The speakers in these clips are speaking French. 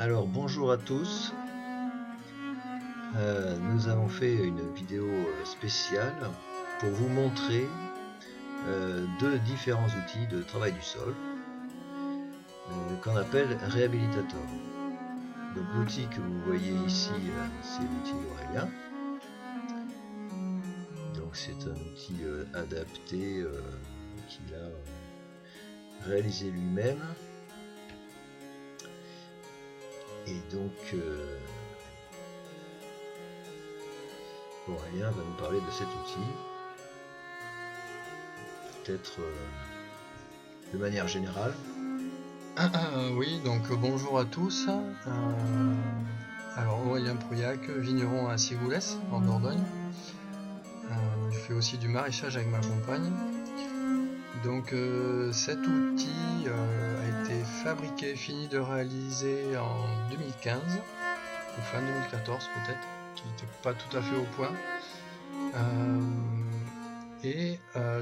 Alors bonjour à tous, nous avons fait une vidéo spéciale pour vous montrer deux différents outils de travail du sol qu'on appelle Rehabilitator. Donc l'outil que vous voyez ici, c'est l'outil d'Aurélien. Donc c'est un outil adapté qu'il a réalisé lui-même. Et donc Aurélien va nous parler de cet outil, peut-être de manière générale. Oui, donc bonjour à tous. Alors Aurélien Prouillac, vigneron à Cigoulès, en Dordogne. Je fais aussi du maraîchage avec ma compagne. Donc cet outil a été fabriqué, fini de réaliser en 2015, ou fin 2014 peut-être, qui n'était pas tout à fait au point.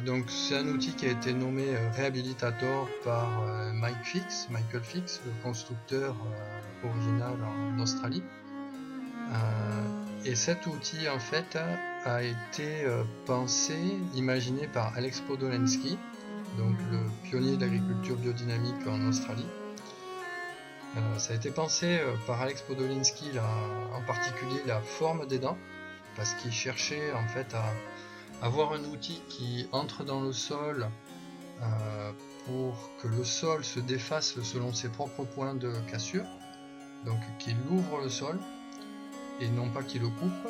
Donc c'est un outil qui a été nommé Rehabilitator par Michael Fix, le constructeur original en Australie. Et cet outil en fait a été pensé, imaginé par Alex Podolensky, donc le pionnier de l'agriculture biodynamique en Australie. Ça a été pensé par Alex Podolensky, en particulier la forme des dents, parce qu'il cherchait en fait à avoir un outil qui entre dans le sol pour que le sol se défasse selon ses propres points de cassure, donc qu'il ouvre le sol et non pas qu'il le coupe.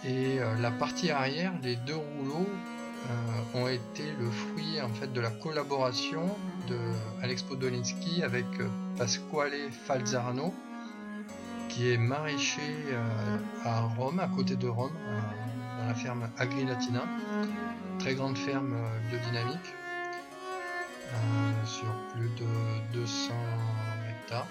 Et la partie arrière, les deux rouleaux ont été le fruit en fait de la collaboration de Alex Podolensky avec Pasquale Falzarano, qui est maraîcher à Rome, à côté de Rome, dans la ferme Agrilatina, très grande ferme biodynamique sur plus de 200 hectares.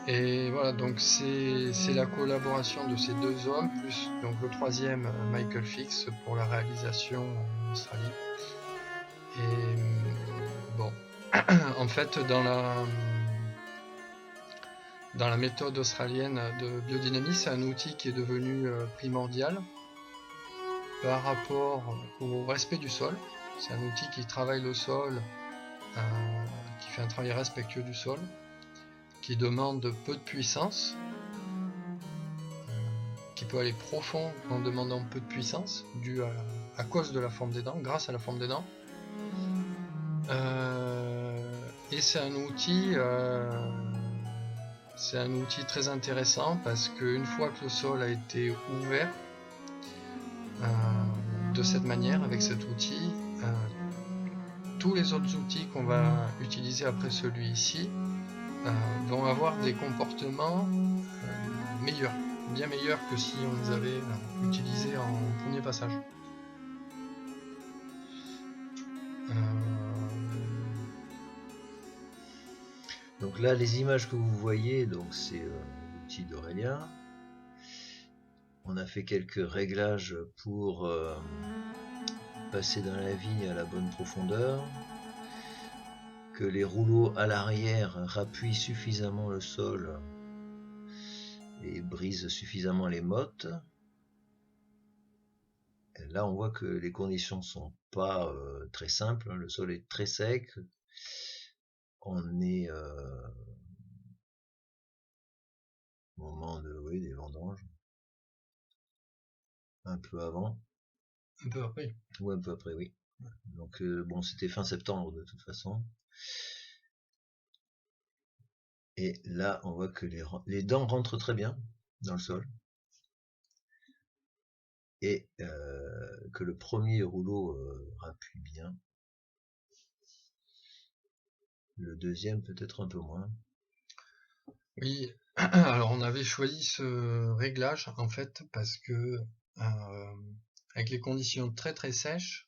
Et voilà, donc c'est la collaboration de ces deux hommes, plus donc le troisième, Michael Fix, pour la réalisation en Australie. Et bon, en fait, dans la méthode australienne de biodynamie, c'est un outil qui est devenu primordial par rapport au respect du sol. C'est un outil qui travaille le sol, qui fait un travail respectueux du sol, qui demande peu de puissance, qui peut aller profond en demandant peu de puissance, dû à cause de la forme des dents, grâce à la forme des dents. Et c'est un outil très intéressant parce qu'une fois que le sol a été ouvert de cette manière, avec cet outil, tous les autres outils qu'on va utiliser après celui-ci vont avoir des comportements meilleurs, bien meilleurs que si on les avait utilisés en premier passage. Donc là, les images que vous voyez, donc c'est l'outil d'Aurélien. On a fait quelques réglages pour passer dans la vigne à la bonne profondeur, que les rouleaux à l'arrière rappuient suffisamment le sol et brisent suffisamment les mottes. Et là, on voit que les conditions sont pas très simples. Le sol est très sec. On est au moment des vendanges, un peu avant. Un peu après. Ou un peu après, oui. Donc bon, c'était fin septembre de toute façon. Et là, on voit que les dents rentrent très bien dans le sol. Et que le premier rouleau rappuie bien. Le deuxième peut-être un peu moins. Oui, alors on avait choisi ce réglage en fait parce que avec les conditions très très sèches,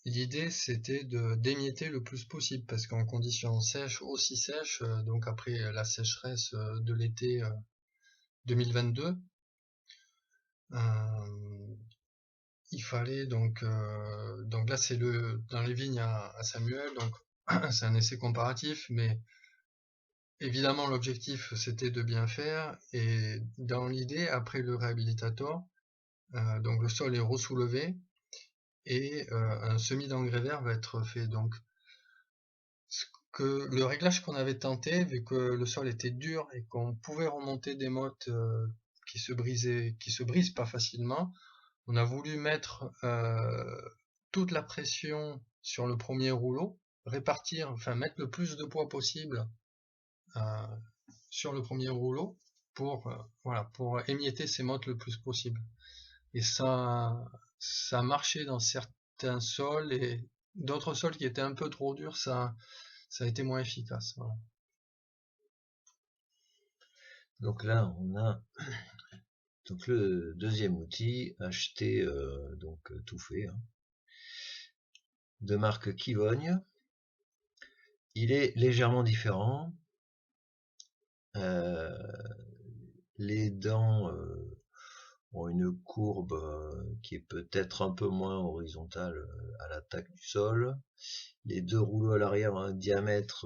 l'idée c'était d'émietter le plus possible parce qu'en conditions sèches, aussi sèches, donc après la sécheresse de l'été 2022, il fallait donc là c'est dans les vignes à Samuel, donc c'est un essai comparatif, mais évidemment l'objectif c'était de bien faire, et dans l'idée après le réhabilitator, donc le sol est ressoulevé et un semis d'engrais vert va être fait. Donc le réglage qu'on avait tenté, vu que le sol était dur et qu'on pouvait remonter des mottes qui se brisent pas facilement, on a voulu mettre toute la pression sur le premier rouleau, mettre le plus de poids possible sur le premier rouleau pour émietter ces mottes le plus possible. Et ça a marché dans certains sols, et d'autres sols qui étaient un peu trop durs, ça a été moins efficace. Voilà. Donc là, on a donc le deuxième outil acheté, tout fait, hein, de marque Kivogne. Il est légèrement différent. Les dents ont une courbe qui est peut-être un peu moins horizontale à l'attaque du sol. Les deux rouleaux à l'arrière ont un diamètre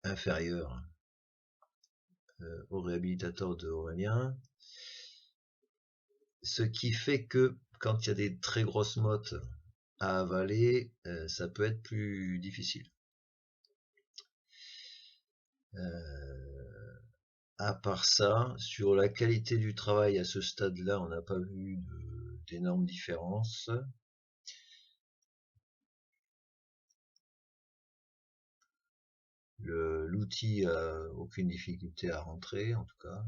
inférieur au réhabilitator de Aurélien. Ce qui fait que quand il y a des très grosses mottes à avaler, ça peut être plus difficile. À part ça, sur la qualité du travail à ce stade-là, on n'a pas vu d'énormes différences. L'outil a aucune difficulté à rentrer, en tout cas.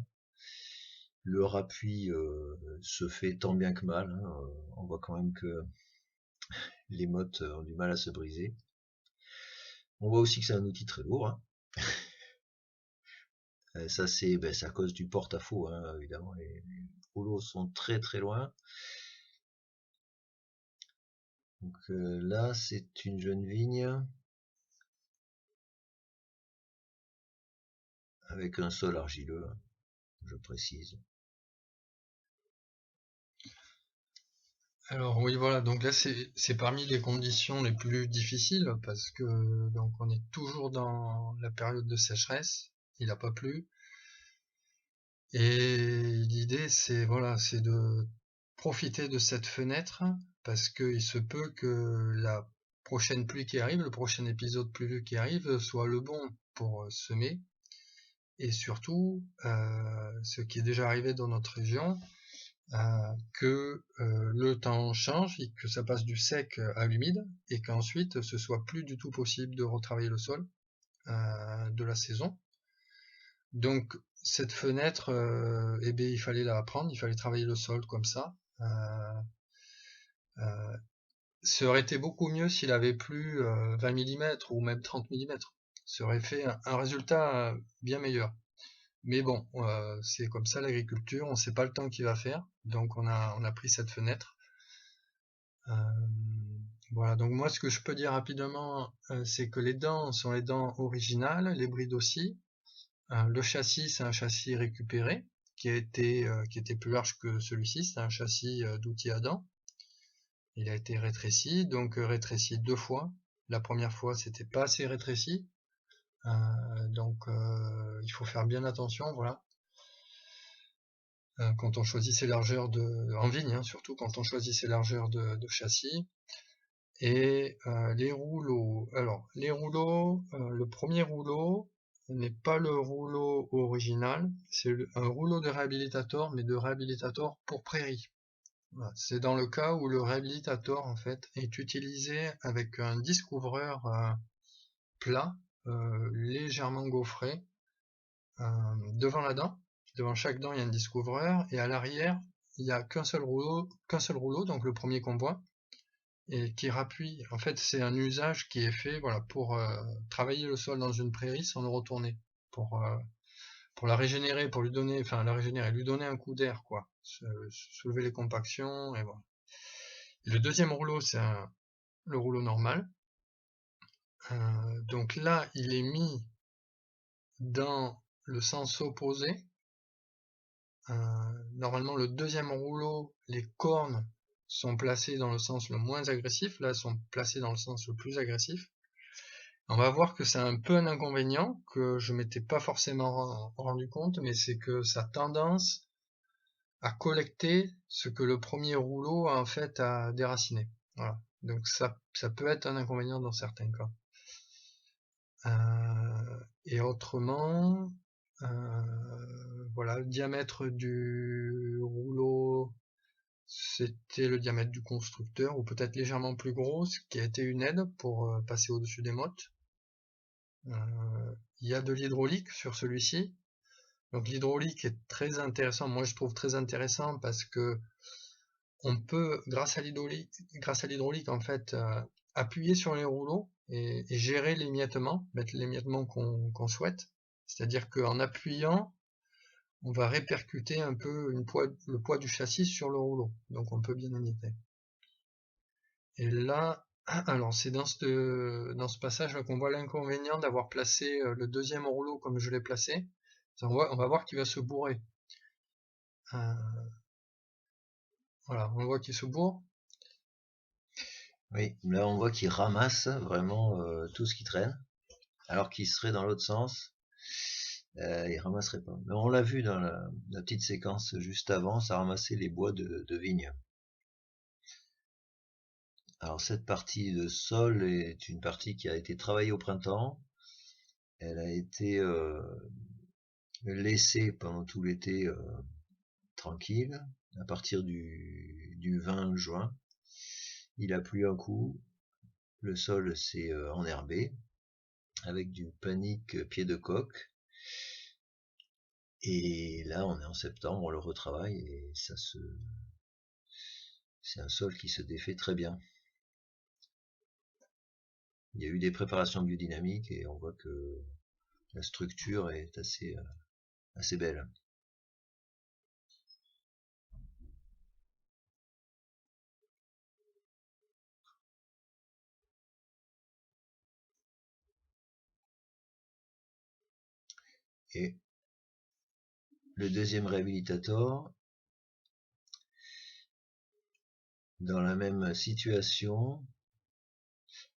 Le rappui se fait tant bien que mal, hein. On voit quand même que les mottes ont du mal à se briser. On voit aussi que c'est un outil très lourd, hein. Ça c'est à cause du porte-à-faux, hein, évidemment. Les rouleaux sont très très loin. Donc là c'est une jeune vigne avec un sol argileux, je précise. Alors oui, voilà, donc là c'est parmi les conditions les plus difficiles, parce que donc on est toujours dans la période de sécheresse, il n'a pas plu, et l'idée c'est de profiter de cette fenêtre, parce qu'il se peut que la prochaine pluie qui arrive, le prochain épisode pluvieux qui arrive, soit le bon pour semer. Et surtout, ce qui est déjà arrivé dans notre région, que le temps change et que ça passe du sec à l'humide, et qu'ensuite ce soit plus du tout possible de retravailler le sol de la saison. Donc cette fenêtre, il fallait la prendre, il fallait travailler le sol comme ça. Ça aurait été beaucoup mieux s'il avait plu 20 mm ou même 30 mm. Ça aurait fait un résultat bien meilleur. Mais bon, c'est comme ça l'agriculture, on ne sait pas le temps qu'il va faire, donc on a pris cette fenêtre. Voilà, donc moi ce que je peux dire rapidement, c'est que les dents sont les dents originales, les brides aussi. Le châssis, c'est un châssis récupéré, qui était plus large que celui-ci, c'est un châssis d'outil à dents. Il a été rétréci, donc rétréci 2 fois. La première fois, c'était pas assez rétréci, donc il faut faire bien attention, voilà. Quand on choisit ses largeurs en vigne, hein, surtout quand on choisit ses largeurs de châssis. Et les rouleaux, le premier rouleau n'est pas le rouleau original, c'est un rouleau de réhabilitator, mais de réhabilitator pour prairie. Voilà. C'est dans le cas où le réhabilitator en fait est utilisé avec un disque ouvreur plat, légèrement gaufré, devant la dent. Devant chaque dent il y a un disque ouvreur, et à l'arrière il n'y a qu'un seul rouleau, donc le premier qu'on voit, et qui rappuie. En fait, c'est un usage qui est fait, voilà, pour travailler le sol dans une prairie sans le retourner, pour la régénérer, lui donner un coup d'air, quoi, soulever les compactions, et voilà. Et le deuxième rouleau, c'est le rouleau normal. Donc là, il est mis dans le sens opposé. Normalement, le deuxième rouleau, les cornes sont placées dans le sens le moins agressif, là elles sont placées dans le sens le plus agressif. On va voir que c'est un peu un inconvénient que je m'étais pas forcément rendu compte, mais c'est que ça a tendance à collecter ce que le premier rouleau a en fait à déraciner. Voilà. Donc ça peut être un inconvénient dans certains cas. Et autrement, voilà, le diamètre du rouleau, c'était le diamètre du constructeur, ou peut-être légèrement plus gros, ce qui a été une aide pour passer au-dessus des mottes. Il y a de l'hydraulique sur celui-ci. Donc l'hydraulique est très intéressant, moi je trouve très intéressant parce que on peut, grâce à l'hydraulique en fait, appuyer sur les rouleaux et gérer l'émiettement, mettre l'émiettement qu'on souhaite. C'est-à-dire qu'en appuyant, on va répercuter un peu le poids du châssis sur le rouleau. Donc on peut bien émietter. Et là, alors c'est dans ce passage là qu'on voit l'inconvénient d'avoir placé le deuxième rouleau comme je l'ai placé. On va voir qu'il va se bourrer. Voilà, on voit qu'il se bourre. Oui, là on voit qu'il ramasse vraiment tout ce qui traîne, alors qu'il serait dans l'autre sens, il ramasserait pas. Mais on l'a vu dans la petite séquence juste avant, ça ramassait les bois de vigne. Alors cette partie de sol est une partie qui a été travaillée au printemps. Elle a été laissée pendant tout l'été tranquille. À partir du 20 juin, il a plu un coup, le sol s'est enherbé avec du panique pied de coque. Et là, on est en septembre, on le retravaille et c'est un sol qui se défait très bien. Il y a eu des préparations biodynamiques et on voit que la structure est assez belle. Et le deuxième réhabilitator, dans la même situation,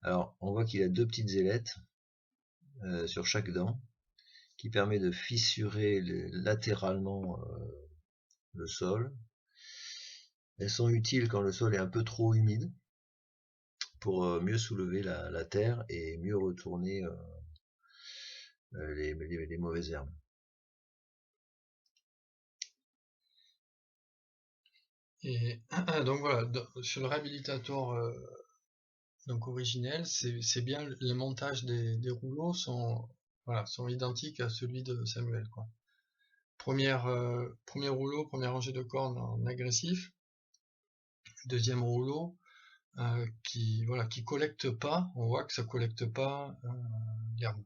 alors on voit qu'il a deux petites ailettes sur chaque dent, qui permet de fissurer latéralement le sol. Elles sont utiles quand le sol est un peu trop humide, pour mieux soulever la terre et mieux retourner les mauvaises herbes. Et donc voilà, sur le réhabilitator donc originel, c'est bien les montages des rouleaux sont identiques à celui de Samuel, quoi. Premier rouleau, première rangée de cornes en agressif, deuxième rouleau qui collecte pas, on voit que ça collecte pas l'herbe.